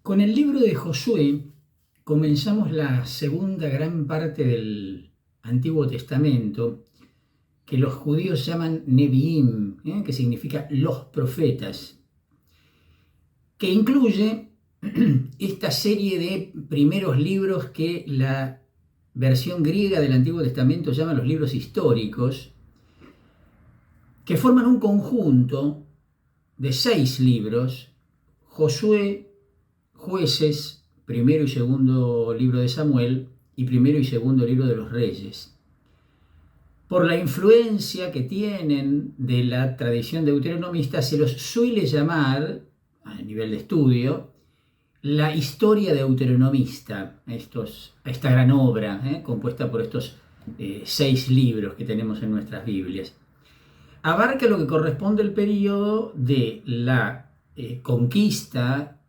Con el libro de Josué comenzamos la segunda gran parte del Antiguo Testamento, que los judíos llaman Nevi'im, que significa los profetas, que incluye esta serie de primeros libros que la versión griega del Antiguo Testamento llama los libros históricos, que forman un conjunto de 6 libros: Josué, Jueces, primero y segundo libro de Samuel y primero y segundo libro de los Reyes. Por la influencia que tienen de la tradición deuteronomista, se los suele llamar, a nivel de estudio, la historia deuteronomista, esta gran obra compuesta por estos 6 libros que tenemos en nuestras Biblias. Abarca lo que corresponde al periodo de la conquista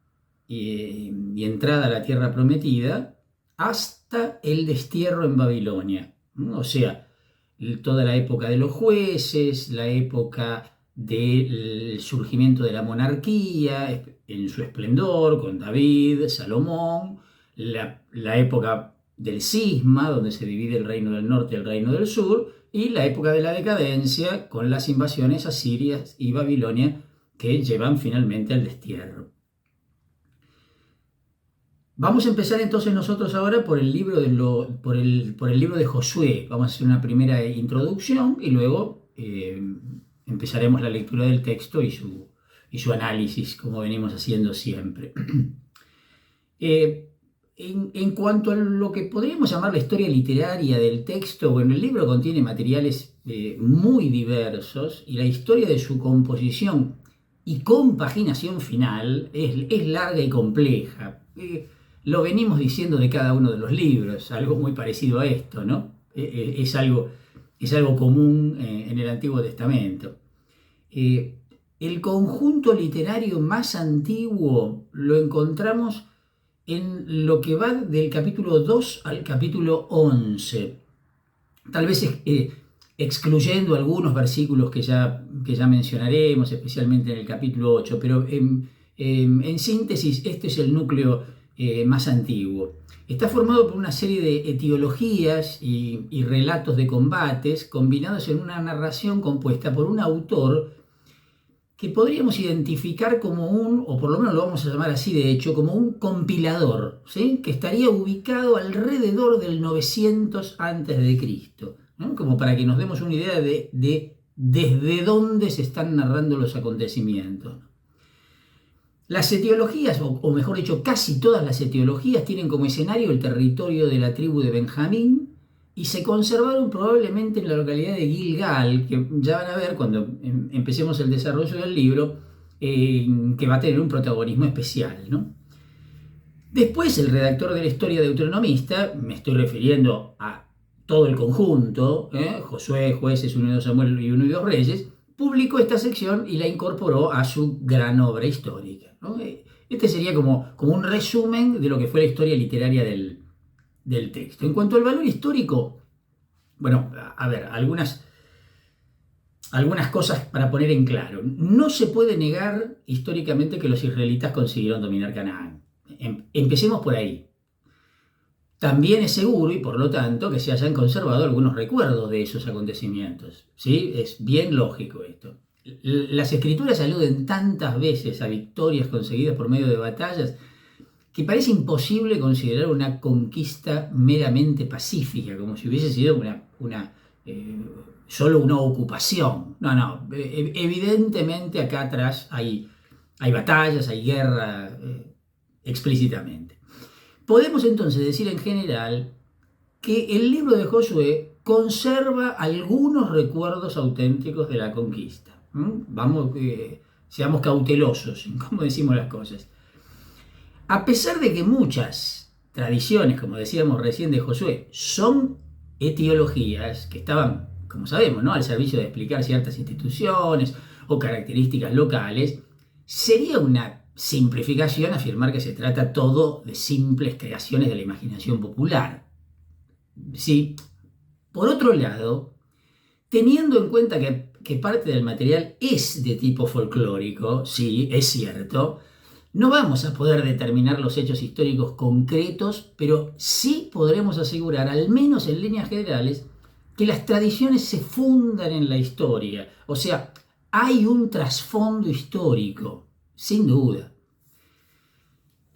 y entrada a la tierra prometida hasta el destierro en Babilonia, ¿no? O sea, toda la época de los jueces, la época del surgimiento de la monarquía en su esplendor con David, Salomón, la época del cisma, donde se divide el reino del norte y el reino del sur, y la época de la decadencia con las invasiones asirias y Babilonia que llevan finalmente al destierro. Vamos a empezar entonces nosotros ahora por el libro de Josué. Vamos a hacer una primera introducción y luego empezaremos la lectura del texto y su análisis, como venimos haciendo siempre. En cuanto a lo que podríamos llamar la historia literaria del texto, bueno, el libro contiene materiales muy diversos y la historia de su composición y compaginación final es larga y compleja. Lo venimos diciendo de cada uno de los libros, algo muy parecido a esto, ¿no? Es algo común en el Antiguo Testamento. El conjunto literario más antiguo lo encontramos en lo que va del capítulo 2 al capítulo 11. Tal vez excluyendo algunos versículos que ya mencionaremos, especialmente en el capítulo 8, pero en síntesis este es el núcleo más antiguo. Está formado por una serie de etiologías y relatos de combates combinados en una narración compuesta por un autor que podríamos identificar como o por lo menos lo vamos a llamar así de hecho, como un compilador, ¿sí? Que estaría ubicado alrededor del 900 a.C., ¿no? Como para que nos demos una idea de desde dónde se están narrando los acontecimientos. Las etiologías, o mejor dicho, casi todas las etiologías tienen como escenario el territorio de la tribu de Benjamín y se conservaron probablemente en la localidad de Gilgal, que ya van a ver cuando empecemos el desarrollo del libro, que va a tener un protagonismo especial, ¿no? Después, el redactor de la historia deuteronomista, me estoy refiriendo a todo el conjunto, Josué, Jueces, 1 y 2 Samuel y 1 y 2 Reyes, publicó esta sección y la incorporó a su gran obra histórica, ¿no? Este sería como un resumen de lo que fue la historia literaria del texto. En cuanto al valor histórico, bueno, a ver, algunas cosas para poner en claro. No se puede negar históricamente que los israelitas consiguieron dominar Canaán. Empecemos por ahí. También es seguro, y por lo tanto, que se hayan conservado algunos recuerdos de esos acontecimientos, ¿sí? Es bien lógico esto. Las escrituras aluden tantas veces a victorias conseguidas por medio de batallas que parece imposible considerar una conquista meramente pacífica, como si hubiese sido solo una ocupación. No, evidentemente acá atrás hay batallas, hay guerra, explícitamente. Podemos entonces decir en general que el libro de Josué conserva algunos recuerdos auténticos de la conquista. Seamos cautelosos en cómo decimos las cosas. A pesar de que muchas tradiciones, como decíamos recién de Josué, son etiologías que estaban, como sabemos, ¿no?, al servicio de explicar ciertas instituciones o características locales, sería una simplificación afirmar que se trata todo de simples creaciones de la imaginación popular. Sí. Por otro lado, teniendo en cuenta que parte del material es de tipo folclórico, sí, es cierto, No vamos a poder determinar los hechos históricos concretos, pero sí podremos asegurar, al menos en líneas generales, que las tradiciones se fundan en la historia. O sea, hay un trasfondo histórico, sin duda.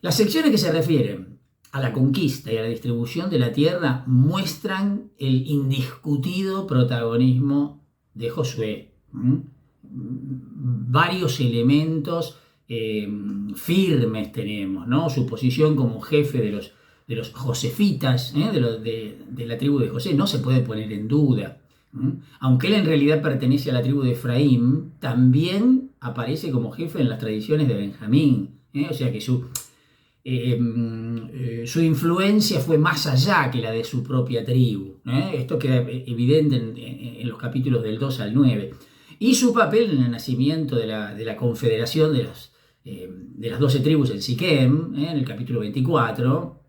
Las secciones que se refieren a la conquista y a la distribución de la tierra muestran el indiscutido protagonismo de Josué. Varios elementos firmes tenemos, ¿no? Su posición como jefe de los josefitas, de la tribu de José, no se puede poner en duda. Aunque él en realidad pertenece a la tribu de Efraín, también aparece como jefe en las tradiciones de Benjamín. O sea que su influencia fue más allá que la de su propia tribu. Esto queda evidente en los capítulos del 2 al 9. Y su papel en el nacimiento de la confederación de las 12 tribus en Siquem, en el capítulo 24,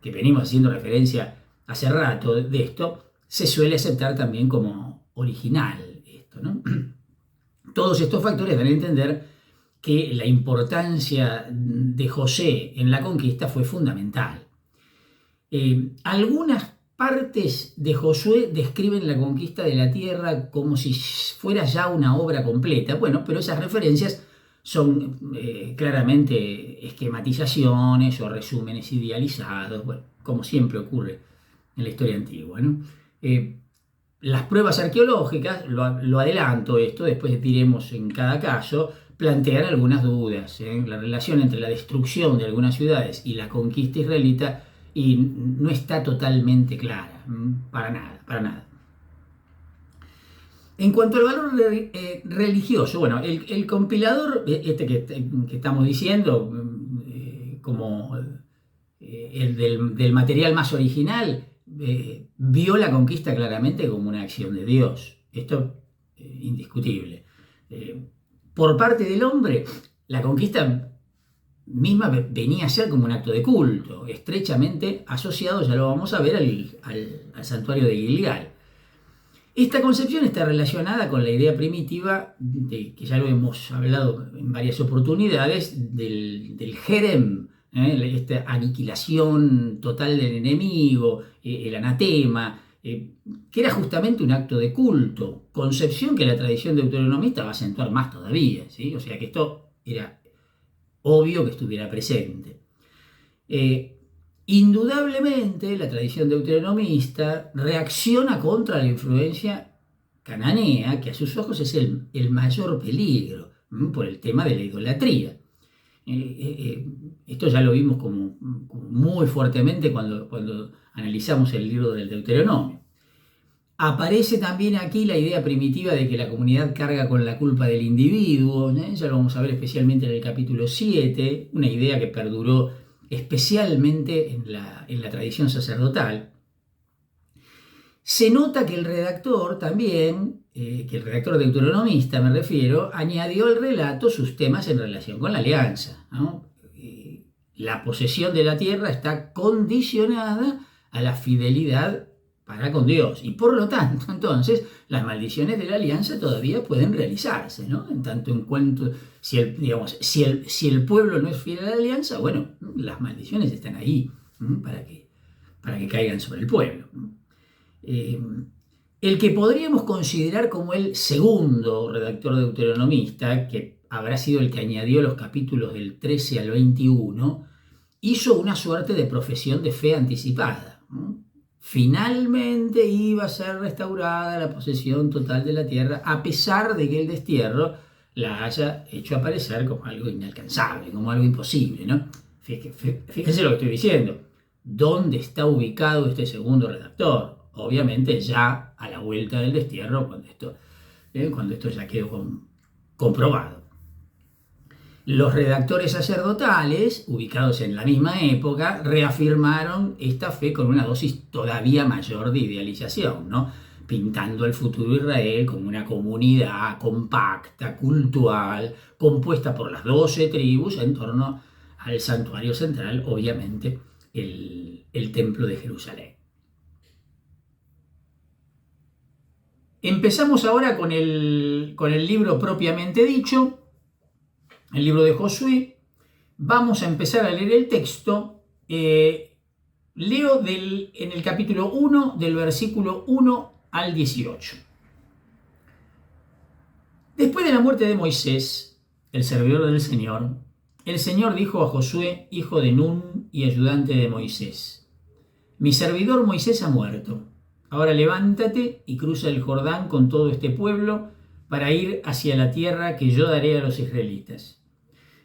que venimos haciendo referencia hace rato de esto, se suele aceptar también como original esto, ¿no? Todos estos factores dan a entender que la importancia de José en la conquista fue fundamental. Algunas partes de Josué describen la conquista de la tierra como si fuera ya una obra completa. Bueno, pero esas referencias son claramente esquematizaciones o resúmenes idealizados, bueno, como siempre ocurre en la historia antigua, ¿no? Las pruebas arqueológicas, lo adelanto esto, después diremos en cada caso, plantean algunas dudas. La relación entre la destrucción de algunas ciudades y la conquista israelita y no está totalmente clara, para nada, para nada. En cuanto al valor religioso, bueno, el compilador, que estamos diciendo, como el del material más original, vio la conquista claramente como una acción de Dios. Esto indiscutible. Por parte del hombre, la conquista misma venía a ser como un acto de culto, estrechamente asociado, ya lo vamos a ver, al santuario de Gilgal. Esta concepción está relacionada con la idea primitiva, que ya lo hemos hablado en varias oportunidades, del Jerem, esta aniquilación total del enemigo, el anatema, que era justamente un acto de culto, concepción que la tradición deuteronomista va a acentuar más todavía, ¿sí? O sea que esto era obvio que estuviera presente. Indudablemente la tradición deuteronomista reacciona contra la influencia cananea, que a sus ojos es el mayor peligro, por el tema de la idolatría. Esto ya lo vimos como muy fuertemente cuando analizamos el libro del Deuteronomio. Aparece también aquí la idea primitiva de que la comunidad carga con la culpa del individuo, ya lo vamos a ver especialmente en el capítulo 7, una idea que perduró especialmente en la tradición sacerdotal. Se nota que el redactor también, que el redactor deuteronomista me refiero, añadió al relato sus temas en relación con la alianza, ¿no? La posesión de la tierra está condicionada a la fidelidad para con Dios, y por lo tanto, entonces, las maldiciones de la alianza todavía pueden realizarse, ¿no? En tanto en cuanto, si el pueblo no es fiel a la alianza, bueno, las maldiciones están ahí, para que caigan sobre el pueblo. El que podríamos considerar como el segundo redactor deuteronomista, que habrá sido el que añadió los capítulos del 13 al 21, hizo una suerte de profesión de fe anticipada. Finalmente iba a ser restaurada la posesión total de la tierra, a pesar de que el destierro la haya hecho aparecer como algo inalcanzable, como algo imposible, ¿no? Fíjense lo que estoy diciendo. ¿Dónde está ubicado este segundo redactor? Obviamente ya a la vuelta del destierro, cuando esto ya quedó comprobado. Los redactores sacerdotales, ubicados en la misma época, reafirmaron esta fe con una dosis todavía mayor de idealización, ¿no? Pintando el futuro Israel como una comunidad compacta, cultural, compuesta por las 12 tribus en torno al santuario central, obviamente, el templo de Jerusalén. Empezamos ahora con el libro propiamente dicho, el libro de Josué. Vamos a empezar a leer el texto. Leo en el capítulo 1, del versículo 1 al 18. Después de la muerte de Moisés, el servidor del Señor, el Señor dijo a Josué, hijo de Nun y ayudante de Moisés: mi servidor Moisés ha muerto. Ahora levántate y cruza el Jordán con todo este pueblo para ir hacia la tierra que yo daré a los israelitas.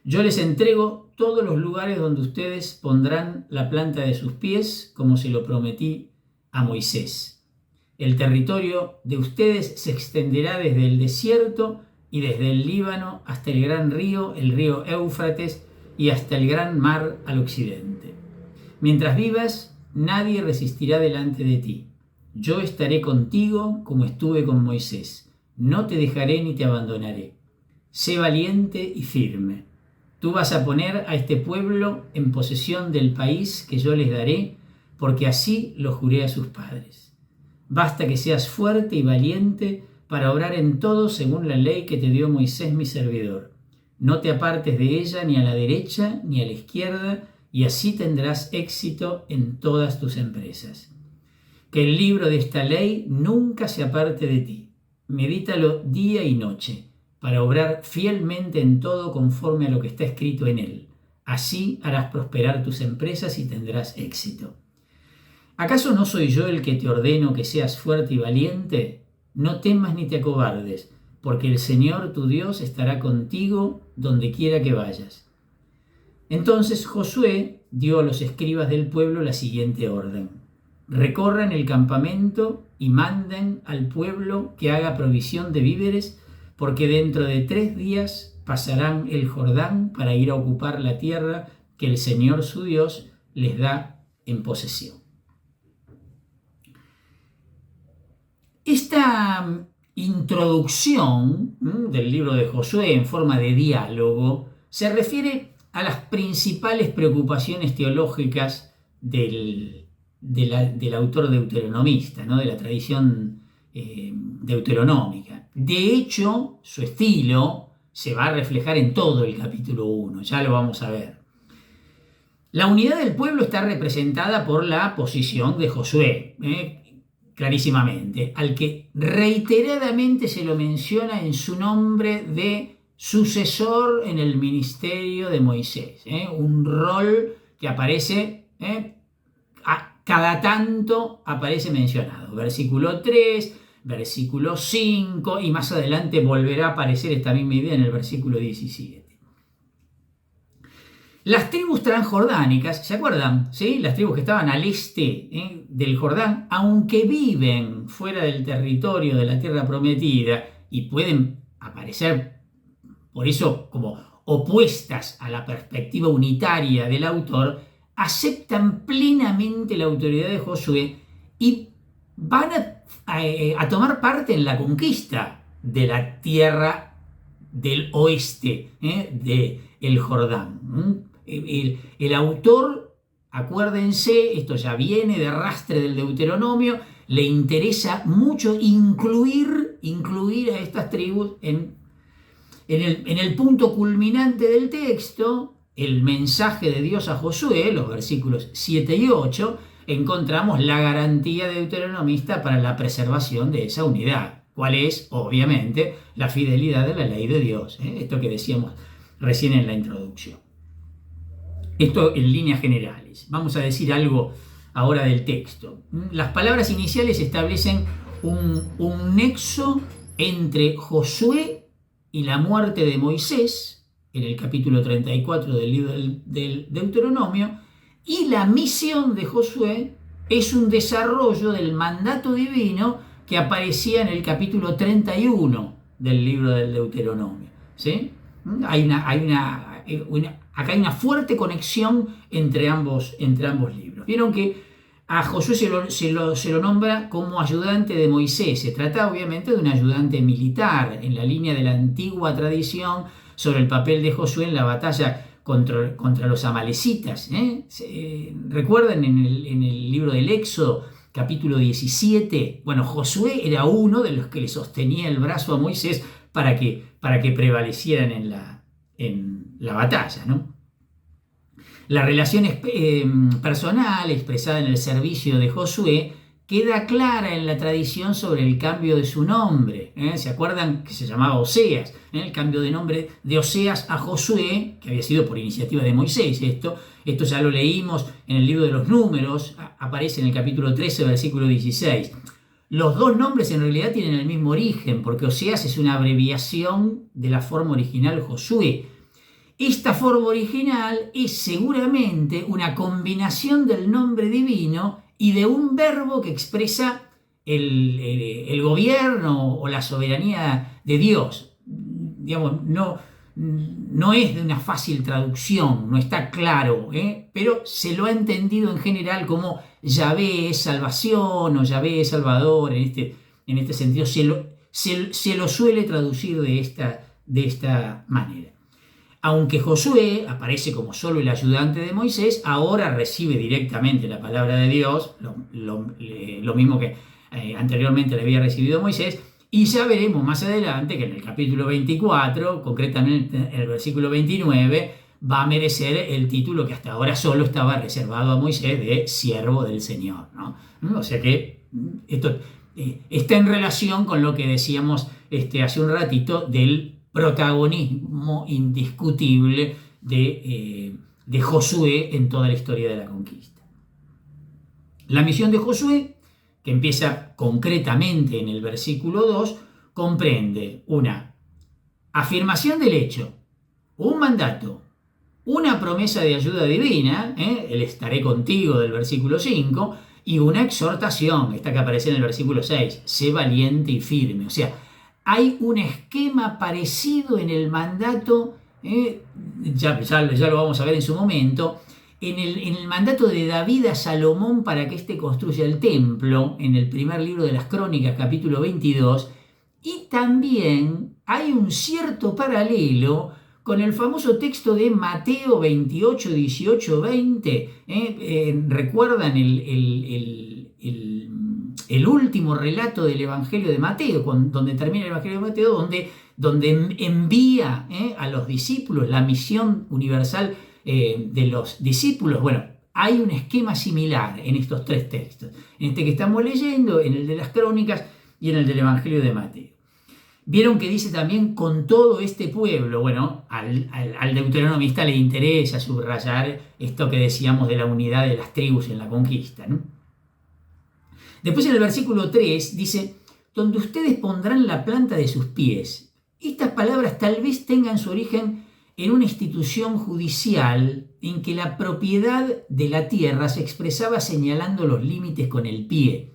Yo les entrego todos los lugares donde ustedes pondrán la planta de sus pies, como se lo prometí a Moisés. El territorio de ustedes se extenderá desde el desierto y desde el Líbano hasta el gran río, el río Éufrates, y hasta el gran mar al occidente. Mientras vivas, nadie resistirá delante de ti. Yo estaré contigo como estuve con Moisés. No te dejaré ni te abandonaré. Sé valiente y firme. Tú vas a poner a este pueblo en posesión del país que yo les daré, porque así lo juré a sus padres. Basta que seas fuerte y valiente para obrar en todo según la ley que te dio Moisés mi servidor. No te apartes de ella ni a la derecha ni a la izquierda, y así tendrás éxito en todas tus empresas. Que el libro de esta ley nunca se aparte de ti. Medítalo día y noche, para obrar fielmente en todo conforme a lo que está escrito en él. Así harás prosperar tus empresas y tendrás éxito. ¿Acaso no soy yo el que te ordeno que seas fuerte y valiente? No temas ni te acobardes, porque el Señor tu Dios estará contigo donde quiera que vayas. Entonces Josué dio a los escribas del pueblo la siguiente orden: recorran el campamento y manden al pueblo que haga provisión de víveres, porque dentro de 3 días pasarán el Jordán para ir a ocupar la tierra que el Señor su Dios les da en posesión. Esta introducción del libro de Josué en forma de diálogo se refiere a las principales preocupaciones teológicas del autor deuteronomista, ¿no? De la tradición deuteronómica. De hecho, su estilo se va a reflejar en todo el capítulo 1, ya lo vamos a ver. La unidad del pueblo está representada por la posición de Josué, clarísimamente, al que reiteradamente se lo menciona en su nombre de sucesor en el ministerio de Moisés, un rol que aparece cada tanto aparece mencionado. Versículo 3, versículo 5, y más adelante volverá a aparecer esta misma idea en el versículo 17. Las tribus transjordánicas, ¿se acuerdan? ¿Sí? Las tribus que estaban al este del Jordán, aunque viven fuera del territorio de la tierra prometida y pueden aparecer, por eso, como opuestas a la perspectiva unitaria del autor, aceptan plenamente la autoridad de Josué y van a tomar parte en la conquista de la tierra del oeste, del Jordán. El autor, acuérdense, esto ya viene de arrastre del Deuteronomio, le interesa mucho incluir a estas tribus en el punto culminante del texto. El mensaje de Dios a Josué, los versículos 7 y 8, encontramos la garantía deuteronomista para la preservación de esa unidad. ¿Cuál es? Obviamente, la fidelidad de la ley de Dios. Esto que decíamos recién en la introducción. Esto en líneas generales. Vamos a decir algo ahora del texto. Las palabras iniciales establecen un nexo entre Josué y la muerte de Moisés, en el capítulo 34 del libro del Deuteronomio, y la misión de Josué es un desarrollo del mandato divino que aparecía en el capítulo 31 del libro del Deuteronomio. ¿Sí? Acá hay una fuerte conexión entre ambos libros. Vieron que a Josué se lo nombra como ayudante de Moisés. Se trata obviamente de un ayudante militar en la línea de la antigua tradición sobre el papel de Josué en la batalla contra los amalecitas. ¿Recuerdan en el libro del Éxodo, capítulo 17? Bueno, Josué era uno de los que le sostenía el brazo a Moisés para que prevalecieran en la batalla, ¿no? La relación personal expresada en el servicio de Josué queda clara en la tradición sobre el cambio de su nombre. ¿Se acuerdan que se llamaba Oseas? El cambio de nombre de Oseas a Josué, que había sido por iniciativa de Moisés. Esto ya lo leímos en el libro de los Números, aparece en el capítulo 13, versículo 16. Los dos nombres en realidad tienen el mismo origen, porque Oseas es una abreviación de la forma original Josué. Esta forma original es seguramente una combinación del nombre divino y de un verbo que expresa el gobierno o la soberanía de Dios. Digamos, no es de una fácil traducción, no está claro, pero se lo ha entendido en general como Yahvé es salvación o Yahvé es salvador. En este sentido se lo suele traducir de esta manera. Aunque Josué aparece como solo el ayudante de Moisés, ahora recibe directamente la palabra de Dios, lo mismo que anteriormente le había recibido Moisés, y ya veremos más adelante que en el capítulo 24, concretamente en el versículo 29, va a merecer el título que hasta ahora solo estaba reservado a Moisés de siervo del Señor, ¿no? O sea que esto está en relación con lo que decíamos hace un ratito del protagonismo indiscutible de Josué en toda la historia de la conquista. La misión de Josué, que empieza concretamente en el versículo 2, comprende una afirmación del hecho, un mandato, una promesa de ayuda divina, el estaré contigo del versículo 5, y una exhortación, esta que aparece en el versículo 6, sé valiente y firme. O sea, hay un esquema parecido en el mandato, ya lo vamos a ver en su momento, en el mandato de David a Salomón para que éste construya el templo, en el primer libro de las Crónicas, capítulo 22, y también hay un cierto paralelo con el famoso texto de Mateo 28, 18, 20. ¿Recuerdan el último relato del Evangelio de Mateo, donde termina el Evangelio de Mateo, donde envía a los discípulos la misión universal de los discípulos? Bueno, hay un esquema similar en estos tres textos, en este que estamos leyendo, en el de las Crónicas y en el del Evangelio de Mateo. Vieron que dice también con todo este pueblo. Bueno, al deuteronomista le interesa subrayar esto que decíamos de la unidad de las tribus en la conquista, ¿no? Después en el versículo 3 dice, donde ustedes pondrán la planta de sus pies. Estas palabras tal vez tengan su origen en una institución judicial en que la propiedad de la tierra se expresaba señalando los límites con el pie.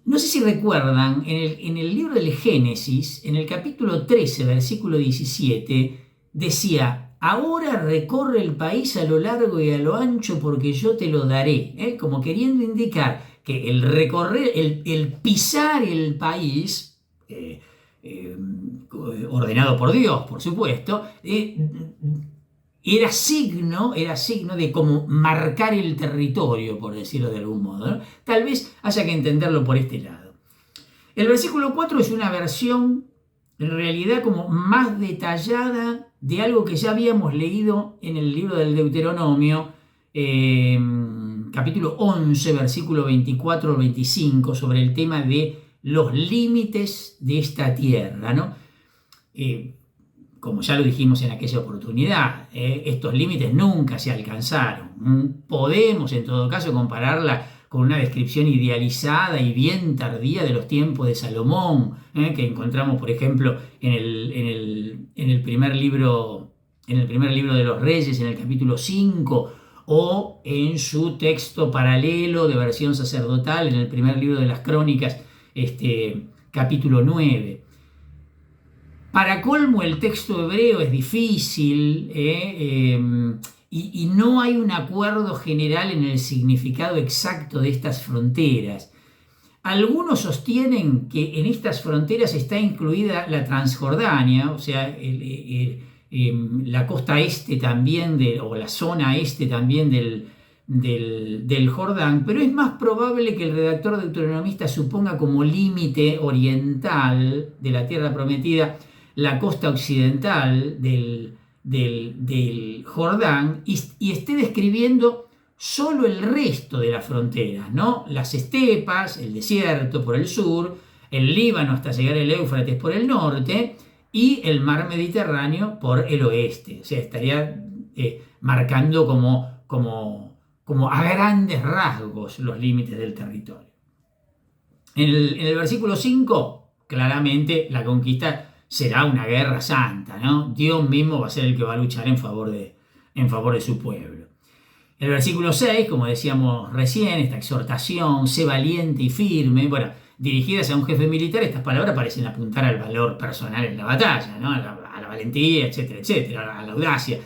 No sé si recuerdan, en el libro del Génesis, en el capítulo 13, versículo 17, decía, ahora recorre el país a lo largo y a lo ancho porque yo te lo daré, como queriendo indicar que el recorrer, el pisar el país, ordenado por Dios, por supuesto, era signo de como marcar el territorio, por decirlo de algún modo, ¿no? Tal vez haya que entenderlo por este lado. El versículo 4 es una versión, en realidad, como más detallada de algo que ya habíamos leído en el libro del Deuteronomio, capítulo 11, versículo 24 al 25, sobre el tema de los límites de esta tierra, ¿no? Como ya lo dijimos en aquella oportunidad, estos límites nunca se alcanzaron. Podemos, en todo caso, compararla con una descripción idealizada y bien tardía de los tiempos de Salomón, que encontramos, por ejemplo, en el primer libro de los Reyes, en el capítulo 5, o en su texto paralelo de versión sacerdotal, en el primer libro de las Crónicas, capítulo 9. Para colmo, el texto hebreo es difícil y no hay un acuerdo general en el significado exacto de estas fronteras. Algunos sostienen que en estas fronteras está incluida la Transjordania, o sea, la costa este también, o la zona este también del Jordán, pero es más probable que el redactor deuteronomista suponga como límite oriental de la tierra prometida la costa occidental del del Jordán y esté describiendo solo el resto de las fronteras, ¿no? Las estepas, el desierto por el sur, el Líbano hasta llegar al Éufrates por el norte y el mar Mediterráneo por el oeste. O sea, estaría marcando como a grandes rasgos los límites del territorio. En el versículo 5, claramente la conquista será una guerra santa, ¿no? Dios mismo va a ser el que va a luchar en favor de su pueblo. El versículo 6, como decíamos recién, esta exhortación, sé valiente y firme, bueno, dirigidas a un jefe militar, estas palabras parecen apuntar al valor personal en la batalla, ¿no? a la valentía, etcétera, etcétera, a la audacia.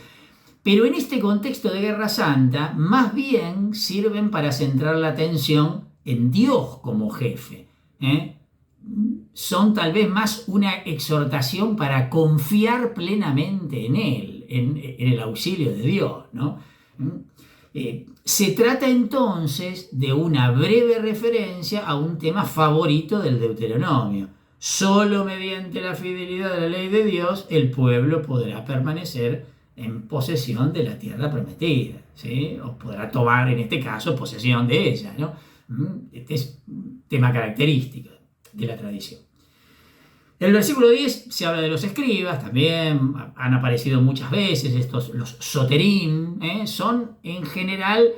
Pero en este contexto de guerra santa, más bien sirven para centrar la atención en Dios como jefe. Son tal vez más una exhortación para confiar plenamente en Él, en el auxilio de Dios, ¿no? Se trata entonces de una breve referencia a un tema favorito del Deuteronomio. Solo mediante la fidelidad de la ley de Dios el pueblo podrá permanecer en posesión de la tierra prometida, ¿sí? O podrá tomar en este caso posesión de ella, ¿no? Este es un tema característico de la tradición. En el versículo 10 se habla de los escribas, también han aparecido muchas veces los soterim, son en general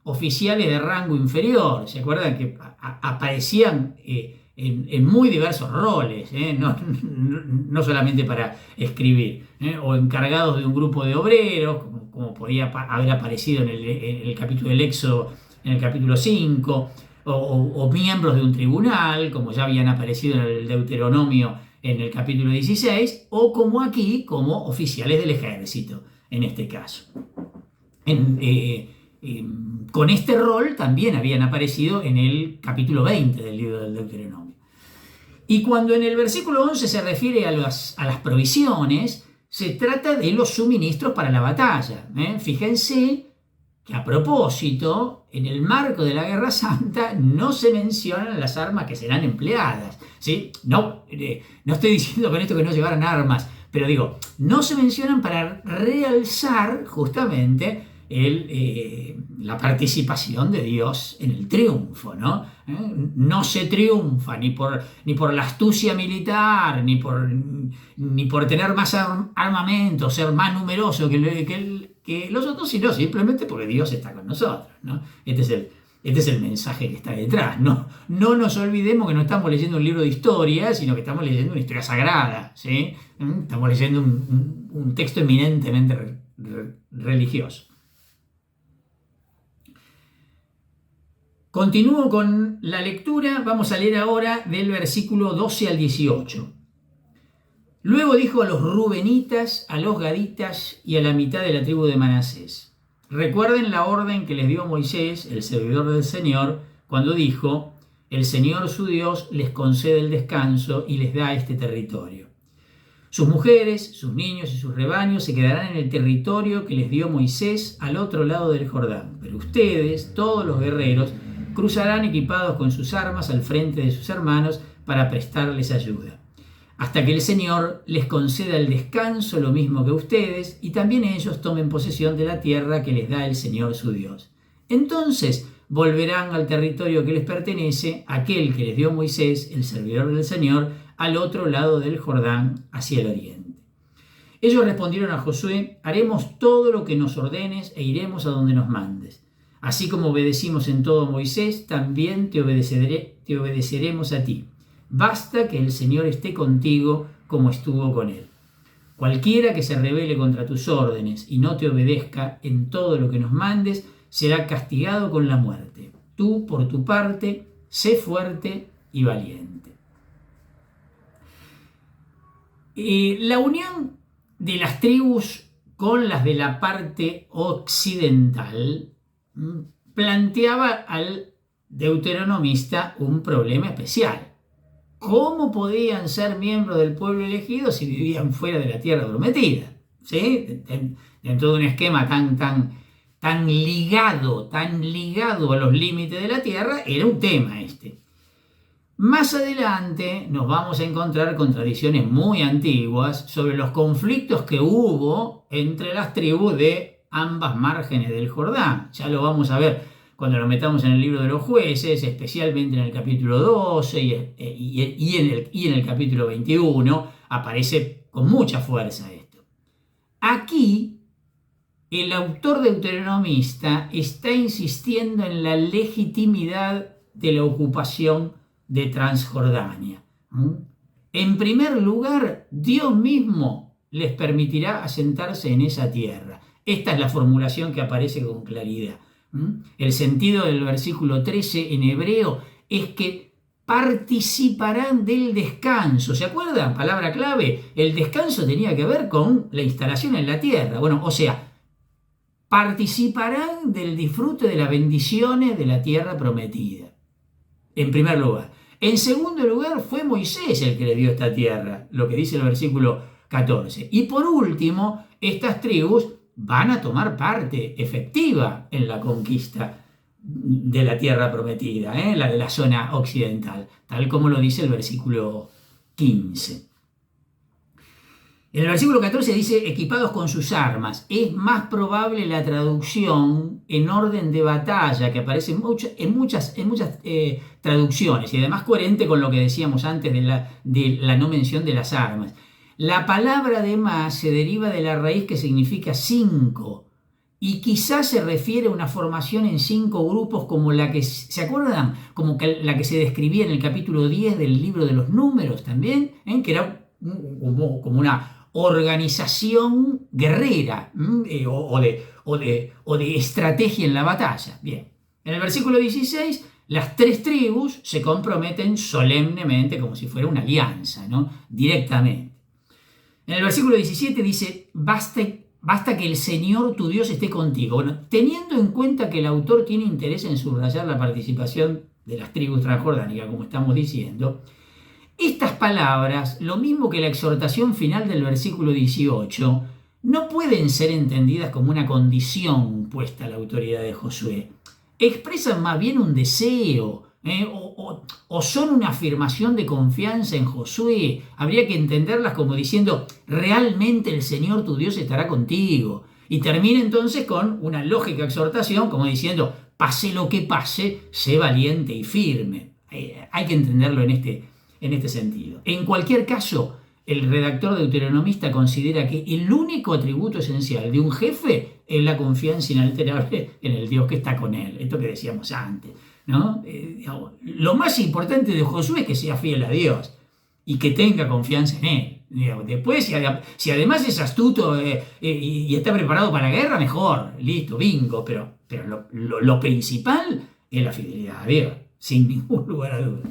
oficiales de rango inferior. ¿Se acuerdan que aparecían en muy diversos roles, no solamente para escribir, o encargados de un grupo de obreros, como podía haber aparecido en el capítulo del Éxodo, en el capítulo 5, o miembros de un tribunal, como ya habían aparecido en el Deuteronomio en el capítulo 16, o como aquí, como oficiales del ejército, en este caso. Con este rol también habían aparecido en el capítulo 20 del libro del Deuteronomio. Y cuando en el versículo 11 se refiere a las provisiones, se trata de los suministros para la batalla. Fíjense que a propósito, en el marco de la Guerra Santa no se mencionan las armas que serán empleadas, ¿sí? No estoy diciendo con esto que no llevaran armas, pero digo, no se mencionan para realzar justamente la participación de Dios en el triunfo, ¿no? No se triunfa ni por la astucia militar, ni por tener más armamento, ser más numeroso que los otros, sino simplemente porque Dios está con nosotros, ¿no? Este es el mensaje que está detrás. No nos olvidemos que no estamos leyendo un libro de historia, sino que estamos leyendo una historia sagrada, ¿sí? Estamos leyendo un texto eminentemente religioso. Continúo con la lectura, vamos a leer ahora del versículo 12 al 18. Luego dijo a los rubenitas, a los gaditas y a la mitad de la tribu de Manasés: recuerden la orden que les dio Moisés, el servidor del Señor, cuando dijo: el Señor su Dios les concede el descanso y les da este territorio. Sus mujeres, sus niños y sus rebaños se quedarán en el territorio que les dio Moisés al otro lado del Jordán. Pero ustedes, todos los guerreros, cruzarán equipados con sus armas al frente de sus hermanos para prestarles ayuda, hasta que el Señor les conceda el descanso lo mismo que ustedes, y también ellos tomen posesión de la tierra que les da el Señor su Dios. Entonces volverán al territorio que les pertenece, aquel que les dio Moisés, el servidor del Señor, al otro lado del Jordán, hacia el oriente. Ellos respondieron a Josué: haremos todo lo que nos ordenes e iremos a donde nos mandes. Así como obedecimos en todo a Moisés, también te obedeceremos a ti. Basta que el Señor esté contigo como estuvo con él. Cualquiera que se rebele contra tus órdenes y no te obedezca en todo lo que nos mandes, será castigado con la muerte. Tú, por tu parte, sé fuerte y valiente. La unión de las tribus con las de la parte occidental planteaba al deuteronomista un problema especial. ¿Cómo podían ser miembros del pueblo elegido si vivían fuera de la tierra prometida? ¿Sí? Dentro de un esquema tan ligado a los límites de la tierra, era un tema este. Más adelante nos vamos a encontrar con tradiciones muy antiguas sobre los conflictos que hubo entre las tribus de ambas márgenes del Jordán. Ya lo vamos a ver cuando nos metamos en el libro de los jueces, especialmente en el capítulo 12 y en el capítulo 21, aparece con mucha fuerza esto. Aquí, el autor deuteronomista está insistiendo en la legitimidad de la ocupación de Transjordania. En primer lugar, Dios mismo les permitirá asentarse en esa tierra. Esta es la formulación que aparece con claridad. El sentido del versículo 13 en hebreo es que participarán del descanso. ¿Se acuerdan? Palabra clave. El descanso tenía que ver con la instalación en la tierra. Bueno, o sea, participarán del disfrute de las bendiciones de la tierra prometida. En primer lugar. En segundo lugar, fue Moisés el que le dio esta tierra, lo que dice el versículo 14. Y por último, estas tribus van a tomar parte efectiva en la conquista de la tierra prometida, la de la zona occidental, tal como lo dice el versículo 15. En el versículo 14 dice, equipados con sus armas. Es más probable la traducción en orden de batalla, que aparece en muchas traducciones, y además coherente con lo que decíamos antes de la no mención de las armas. La palabra además se deriva de la raíz que significa 5, y quizás se refiere a una formación en 5 grupos como la que, ¿se acuerdan? Como la que se describía en el capítulo 10 del libro de los Números también, que era como una organización guerrera o de estrategia en la batalla. Bien, en el versículo 16, las 3 tribus se comprometen solemnemente, como si fuera una alianza, ¿no? Directamente. En el versículo 17 dice, basta que el Señor tu Dios esté contigo. Bueno, teniendo en cuenta que el autor tiene interés en subrayar la participación de las tribus transjordánicas, como estamos diciendo, estas palabras, lo mismo que la exhortación final del versículo 18, no pueden ser entendidas como una condición puesta a la autoridad de Josué. Expresan más bien un deseo, o son una afirmación de confianza en Josué. Habría que entenderlas como diciendo, realmente el Señor tu Dios estará contigo. Y termina entonces con una lógica exhortación como diciendo, pase lo que pase, sé valiente y firme. Hay que entenderlo en este sentido. En cualquier caso, el redactor deuteronomista considera que el único atributo esencial de un jefe es la confianza inalterable en el Dios que está con él. Esto que decíamos antes, ¿no? Lo más importante de Josué es que sea fiel a Dios y que tenga confianza en él. Después, si además es astuto y está preparado para la guerra, mejor, listo, bingo. Pero lo principal es la fidelidad a Dios, sin ningún lugar a dudas.